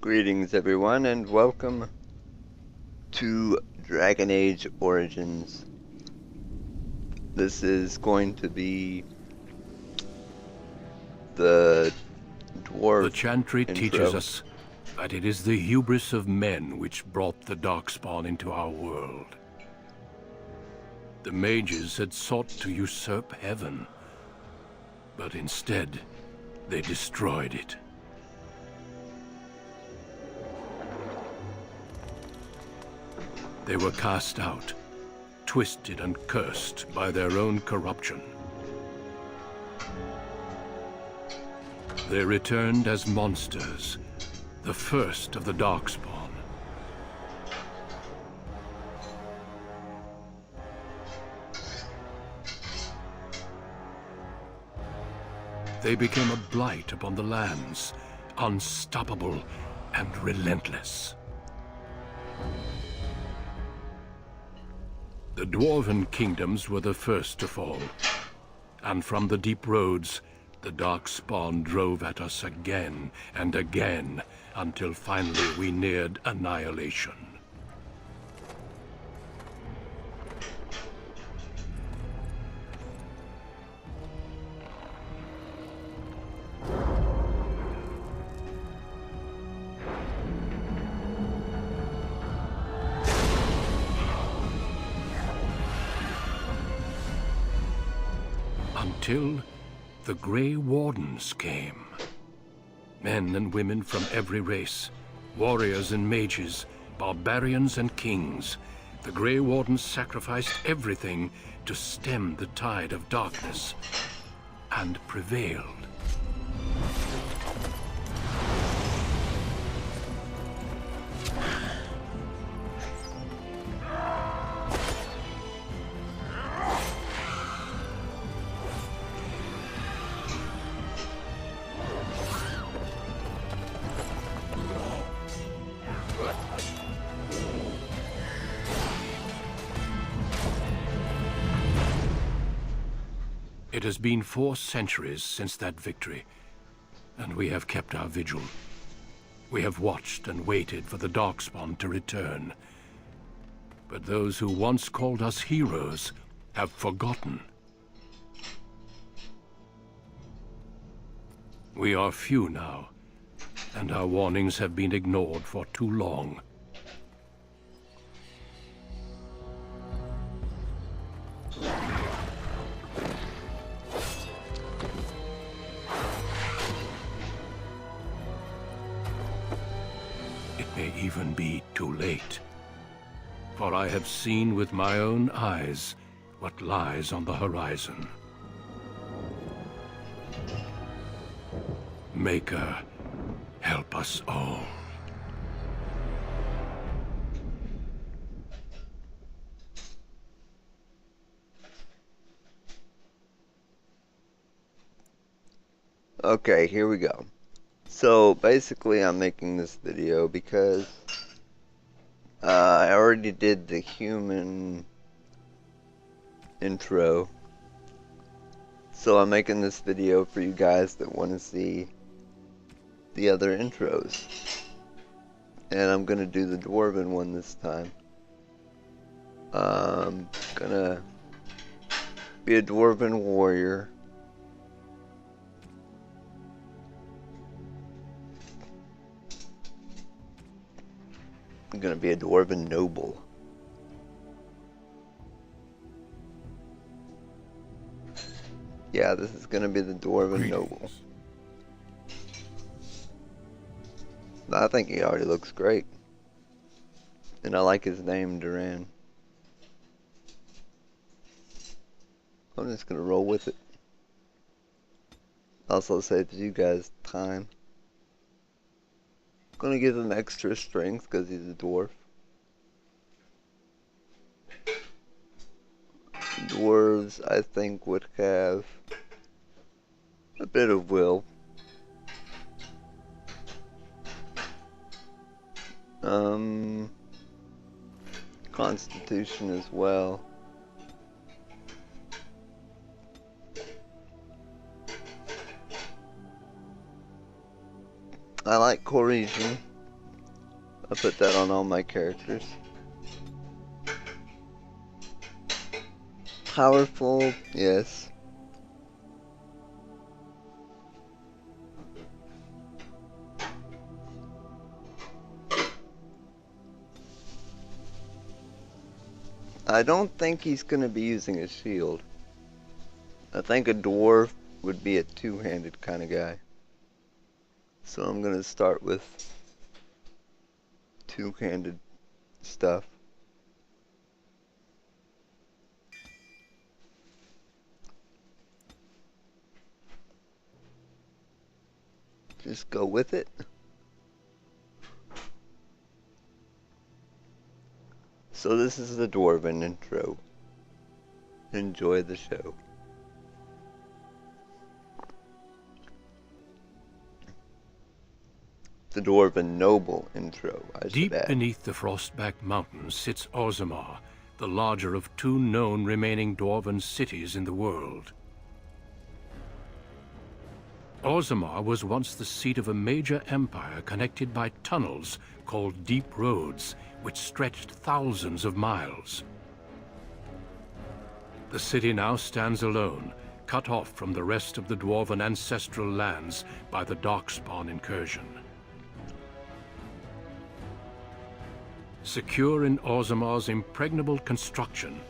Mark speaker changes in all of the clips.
Speaker 1: Greetings everyone and welcome to Dragon Age Origins. This is going to be the
Speaker 2: The
Speaker 1: Dwarf
Speaker 2: Chantry teaches
Speaker 1: intro.
Speaker 2: us that it is the hubris of men which brought the Darkspawn into our world. The mages had sought to usurp heaven, but instead they destroyed it. They were cast out, twisted and cursed by their own corruption. They returned as monsters, the first of the Darkspawn. They became a blight upon the lands, unstoppable and relentless. The Dwarven kingdoms were the first to fall, and from the deep roads, the Darkspawn drove at us again and again, until finally we neared annihilation. Until the Grey Wardens came. Men and women from every race, warriors and mages, barbarians and kings. The Grey Wardens sacrificed everything to stem the tide of darkness, and prevailed. It has been 4 centuries since that victory, and we have kept our vigil. We have watched and waited for the Darkspawn to return. But those who once called us heroes have forgotten. We are few now, and our warnings have been ignored for too long. It may even be too late, for I have seen with my own eyes what lies on the horizon. Maker, help us all.
Speaker 1: Okay, here we go. So basically I'm making this video because I already did the human intro. So I'm making this video for you guys that want to see the other intros. And I'm gonna do the Dwarven one this time. Gonna be a Dwarven warrior. I'm gonna be a Dwarven noble. Yeah, this is gonna be the Dwarven noble. I think he already looks great. And I like his name, Duran. I'm just gonna roll with it. Also saves you guys time. Gonna give him extra strength because he's a dwarf. Dwarves, I think, would have a bit of will. Constitution as well. I like cohesion. I put that on all my characters. Powerful, yes. I don't think he's going to be using a shield. I think a dwarf would be a two-handed kind of guy. So I'm going to start with two-handed stuff. Just go with it. So this is the Dwarven intro. Enjoy the show. The Dwarven noble intro, I should
Speaker 2: Deep
Speaker 1: add.
Speaker 2: beneath the Frostback Mountains sits Orzammar, the larger of two known remaining dwarven cities in the world. Orzammar was once the seat of a major empire connected by tunnels called deep roads, which stretched thousands of miles. The city now stands alone, cut off from the rest of the dwarven ancestral lands by the Darkspawn incursion. Secure in Orzammar's impregnable construction,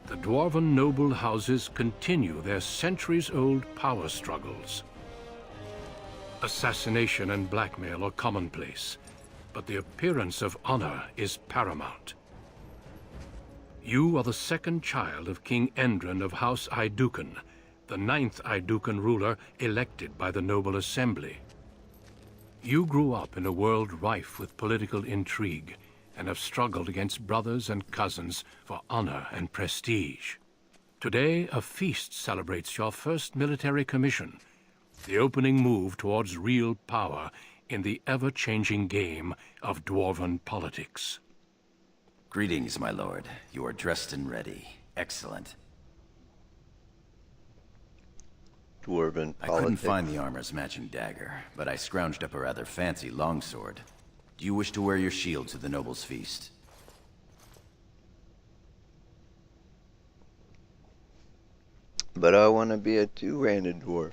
Speaker 2: the dwarven noble houses continue their centuries-old power struggles. Assassination and blackmail are commonplace, but the appearance of honor is paramount. You are the second child of King Endrin of House Aiducan, the 9th Aiducan ruler elected by the noble assembly. You grew up in a world rife with political intrigue, and have struggled against brothers and cousins for honor and prestige. Today, a feast celebrates your first military commission, the opening move towards real power in the ever-changing game of dwarven politics.
Speaker 3: Greetings, my lord. You are dressed and ready. Excellent.
Speaker 1: Dwarven politics.
Speaker 3: I couldn't find the armor's matching dagger, but I scrounged up a rather fancy longsword. Do you wish to wear your shield to the noble's feast?
Speaker 1: But I want to be a two-handed dwarf.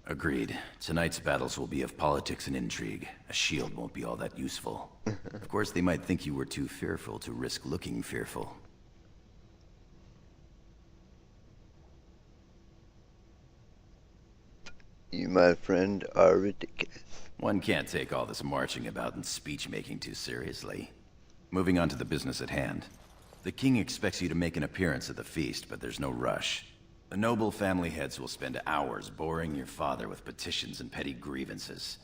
Speaker 3: Agreed. Tonight's battles will be of politics and intrigue. A shield won't be all that useful. Of course, they might think you were too fearful to risk looking fearful.
Speaker 1: You, my friend, are ridiculous.
Speaker 3: One can't take all this marching about and speech-making too seriously. Moving on to the business at hand. The king expects you to make an appearance at the feast, but there's no rush. The noble family heads will spend hours boring your father with petitions and petty grievances.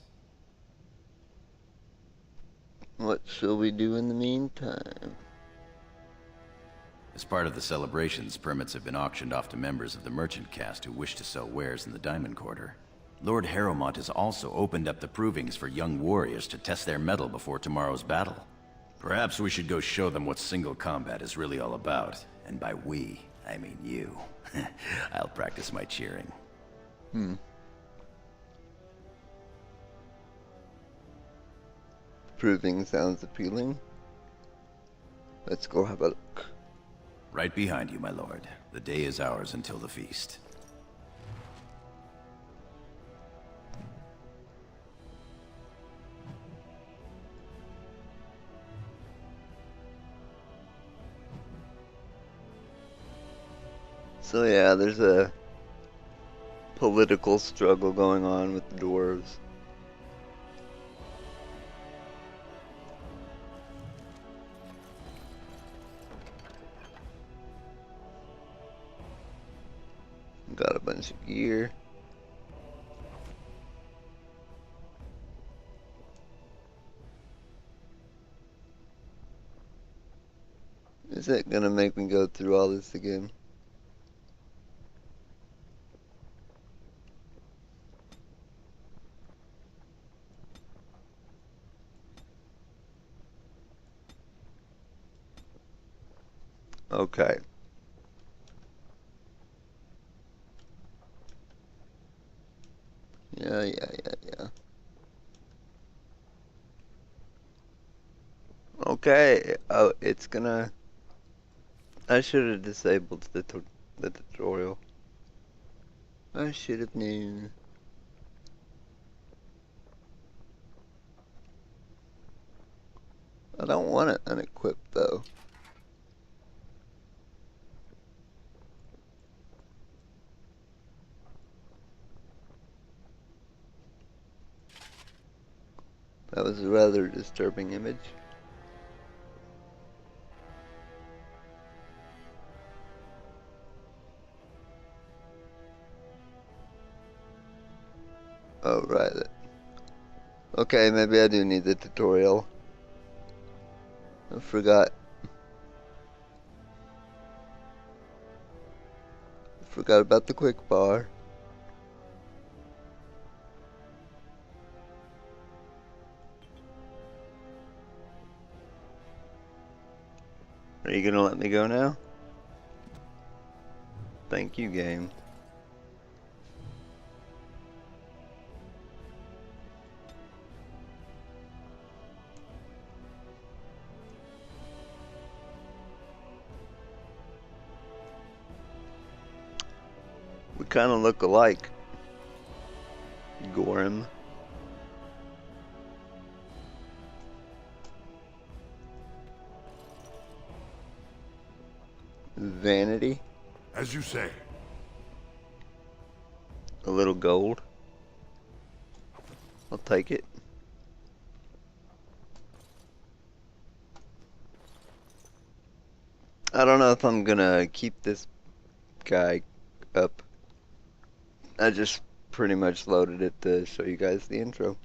Speaker 1: What shall we do in the meantime?
Speaker 3: As part of the celebrations, permits have been auctioned off to members of the merchant caste who wish to sell wares in the Diamond Quarter. Lord Harrowmont has also opened up the provings for young warriors to test their mettle before tomorrow's battle. Perhaps we should go show them what single combat is really all about. And by we, I mean you. I'll practice my cheering.
Speaker 1: Proving sounds appealing. Let's go have a look.
Speaker 3: Right behind you, my lord. The day is ours until the feast.
Speaker 1: So yeah, there's a political struggle going on with the dwarves. Got a bunch of gear. Is that gonna make me go through all this again? Okay. Yeah. Okay. Oh, it's gonna. I should have disabled the tutorial. I should have known. I don't want it unequipped though. That was a rather disturbing image. Oh, right. Okay, maybe I do need the tutorial. I forgot. Forgot about the quick bar. Are you gonna let me go now? Thank you, game. We kind of look alike. Gorham. Vanity.
Speaker 4: As you say.
Speaker 1: A little gold. I'll take it. I don't know if I'm gonna keep this guy up. I just pretty much loaded it to show you guys the intro.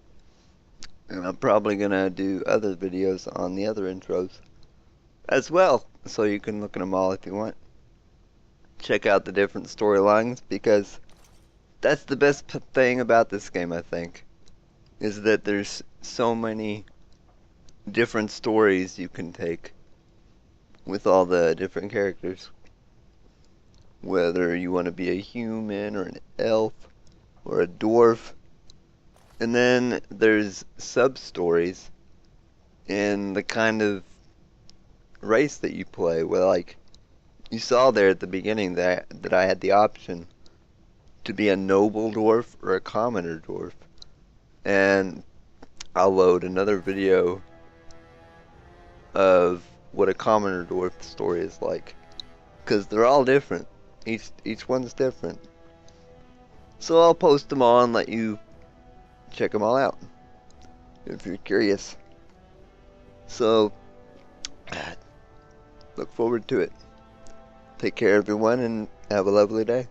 Speaker 1: And I'm probably gonna do other videos on the other intros as well, so you can look at them all if you want. Check out the different storylines, because that's the best thing about this game, I think, is that there's so many different stories you can take with all the different characters. Whether you want to be a human or an elf or a dwarf. And then there's sub-stories in the kind of race that you play. Well, like, you saw there at the beginning that I had the option to be a noble dwarf or a commoner dwarf. And I'll load another video of what a commoner dwarf story is like, because they're all different. Each one's different. So I'll post them all and let you check them all out if you're curious. So look forward to it. Take care, everyone, and have a lovely day.